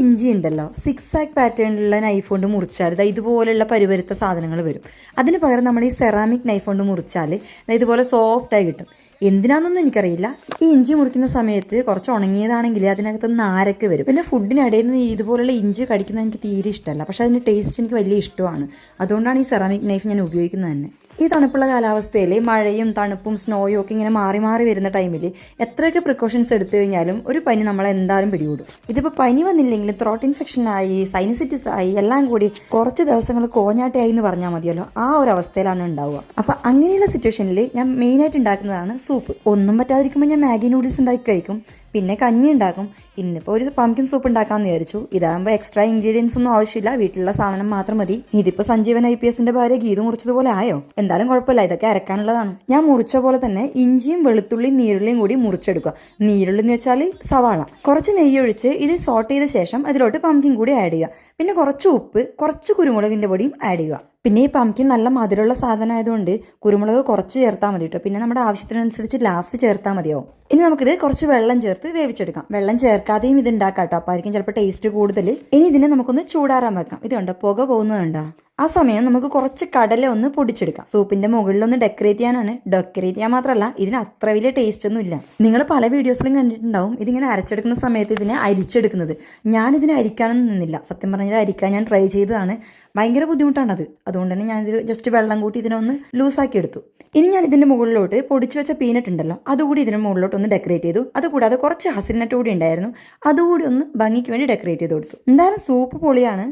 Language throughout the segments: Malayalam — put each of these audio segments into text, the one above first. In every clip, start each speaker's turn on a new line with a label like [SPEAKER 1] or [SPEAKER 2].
[SPEAKER 1] ഇഞ്ചി ഉണ്ടല്ലോ സിക്സ് ആക്ക് പാറ്റേണിലുള്ള നൈഫ് കൊണ്ട് മുറിച്ചാൽ ഇതുപോലുള്ള പരുപരുത്ത സാധനങ്ങൾ വരും. അതിന് പകരം നമ്മൾ ഈ സെറാമിക് നൈഫ് കൊണ്ട് മുറിച്ചാൽ ഇതുപോലെ സോഫ്റ്റായി കിട്ടും. എന്തിനാണെന്നൊന്നും എനിക്കറിയില്ല. ഈ ഇഞ്ചി മുറിക്കുന്ന സമയത്ത് കുറച്ച് ഉണങ്ങിയതാണെങ്കിൽ അതിനകത്ത് നാരൊക്കെ വരും. പിന്നെ ഫുഡിനിടയിൽ നിന്ന് ഇതുപോലുള്ള ഇഞ്ചി കടിക്കുന്നത് എനിക്ക് തീരെ ഇഷ്ടമല്ല. പക്ഷേ അതിൻ്റെ ടേസ്റ്റ് എനിക്ക് വലിയ ഇഷ്ടമാണ്. അതുകൊണ്ടാണ് ഈ സെറാമിക് നൈഫ് ഞാൻ ഉപയോഗിക്കുന്നത് തന്നെ. ഈ തണുപ്പുള്ള കാലാവസ്ഥയിൽ മഴയും തണുപ്പും സ്നോയും ഒക്കെ ഇങ്ങനെ മാറി മാറി വരുന്ന ടൈമിൽ എത്രയൊക്കെ പ്രിക്കോഷൻസ് എടുത്തു കഴിഞ്ഞാലും ഒരു പനി നമ്മളെ എന്തായാലും പിടികൂടും. ഇതിപ്പോൾ പനി വന്നില്ലെങ്കിലും ത്രോട്ട് ഇൻഫെക്ഷൻ ആയി, സൈനസൈറ്റിസ് ആയി, എല്ലാം കൂടി കുറച്ച് ദിവസങ്ങൾ കോഞ്ഞാട്ടയായി എന്ന് പറഞ്ഞാൽ മതിയല്ലോ, ആ ഒരു അവസ്ഥയിലാണ് ഉണ്ടാവുക. അപ്പം അങ്ങനെയുള്ള സിറ്റുവേഷനിൽ ഞാൻ മെയിനായിട്ട് ഉണ്ടാക്കുന്നതാണ് സൂപ്പ്. ഒന്നും പറ്റാതിരിക്കുമ്പോൾ ഞാൻ മാഗി നൂഡിൽസ് ഉണ്ടാക്കി കഴിക്കും, പിന്നെ കഞ്ഞി ഉണ്ടാക്കും. ഇന്നിപ്പോൾ ഒരു പംകിൻ സൂപ്പ് ഉണ്ടാക്കാമെന്ന് വിചാരിച്ചു. ഇതാകുമ്പോൾ എക്സ്ട്രാ ഇൻഗ്രീഡിയൻസ് ഒന്നും ആവശ്യമില്ല, വീട്ടിലുള്ള സാധനം മാത്രം മതി. ഇതിപ്പോൾ സഞ്ജീവൻ IPS ഭാര്യ ഗീതു മുറിച്ചതുപോലെ ആയോ? എന്തായാലും കുഴപ്പമില്ല, ഇതൊക്കെ അരക്കാനുള്ളതാണ്. ഞാൻ മുറിച്ച പോലെ തന്നെ ഇഞ്ചിയും വെളുത്തുള്ളിയും നീരുള്ളിയും കൂടി മുറിച്ചെടുക്കുക. നീരുള്ളി എന്ന് വെച്ചാൽ സവാള. കുറച്ച് നെയ്യ് ഒഴിച്ച് ഇത് സോട്ട് ചെയ്ത ശേഷം അതിലോട്ട് പംകിൻ കൂടി ആഡ് ചെയ്യുക. പിന്നെ കുറച്ച് ഉപ്പ്, കുറച്ച് കുരുമുളകിൻ്റെ പൊടിയും ആഡ് ചെയ്യുക. പിന്നെ ഈ പംകിൻ നല്ല മധുരമുള്ള സാധനം ആയതുകൊണ്ട് കുരുമുളക് കുറച്ച് ചേർത്താൽ മതി കേട്ടോ. പിന്നെ നമ്മുടെ ആവശ്യത്തിനനുസരിച്ച് ലാസ്റ്റ് ചേർത്താൽ മതിയാവും. ഇനി നമുക്കിത് കുറച്ച് വെള്ളം ചേർത്ത് വേവിച്ചെടുക്കാം. വെള്ളം ചേർക്കാതെയും ഇത് ഉണ്ടാക്കാം കേട്ടോ, അപ്പോൾ ആയിരിക്കും ചിലപ്പോൾ ടേസ്റ്റ് കൂടുതൽ. ഇനി ഇതിനെ നമുക്കൊന്ന് ചൂടാറാൻ വെക്കാം. ഇത് കണ്ടോ, പുക പോകുന്നത് കണ്ടോ? ആ സമയം നമുക്ക് കുറച്ച് കടല ഒന്ന് പൊടിച്ചെടുക്കാം. സൂപ്പിന്റെ മുകളിലൊന്ന് ഡെക്കറേറ്റ് ചെയ്യാനാണ്. ഡെക്കറേറ്റ് ചെയ്യാൻ മാത്രമല്ല, ഇതിന് അത്ര വലിയ ടേസ്റ്റ് ഒന്നും ഇല്ല. നിങ്ങൾ പല വീഡിയോസിലും കണ്ടിട്ടുണ്ടാവും ഇതിങ്ങനെ അരച്ചെടുക്കുന്ന സമയത്ത് ഇതിനെ അരിച്ചെടുക്കുന്നത്. ഞാനിതിനെ അരിക്കാനൊന്നും നിന്നില്ല. സത്യം പറഞ്ഞാൽ അരിക്കാൻ ഞാൻ ട്രൈ ചെയ്തതാണ്. ഭയങ്കര ബുദ്ധിമുട്ടാണത്. അതുകൊണ്ട് തന്നെ ഞാനിത് ജസ്റ്റ് വെള്ളം കൂട്ടി ഇതിനൊന്ന് ലൂസാക്കി എടുത്തു. ഇനി ഞാൻ ഇതിൻ്റെ മുകളിലോട്ട് പൊടിച്ചു വെച്ച പീനട്ട് ഉണ്ടല്ലോ, അതുകൂടി ഇതിന് മുകളിലോട്ട് ഒന്ന് ഡെക്കറേറ്റ് ചെയ്തു. അതുകൂടാതെ കുറച്ച് ഹസിൽനട്ട് കൂടി ഉണ്ടായിരുന്നു, അതുകൂടി ഒന്ന് ഭംഗിക്ക് വേണ്ടി ഡെക്കറേറ്റ് ചെയ്ത് കൊടുത്തു. എന്തായാലും സൂപ്പ് പൊളിയാണ്.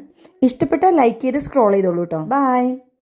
[SPEAKER 1] ഇഷ്ടപ്പെട്ടാൽ ലൈക്ക് ചെയ്ത് സ്ക്രോൾ ചെയ്തോളൂ കേട്ടോ. ബൈ.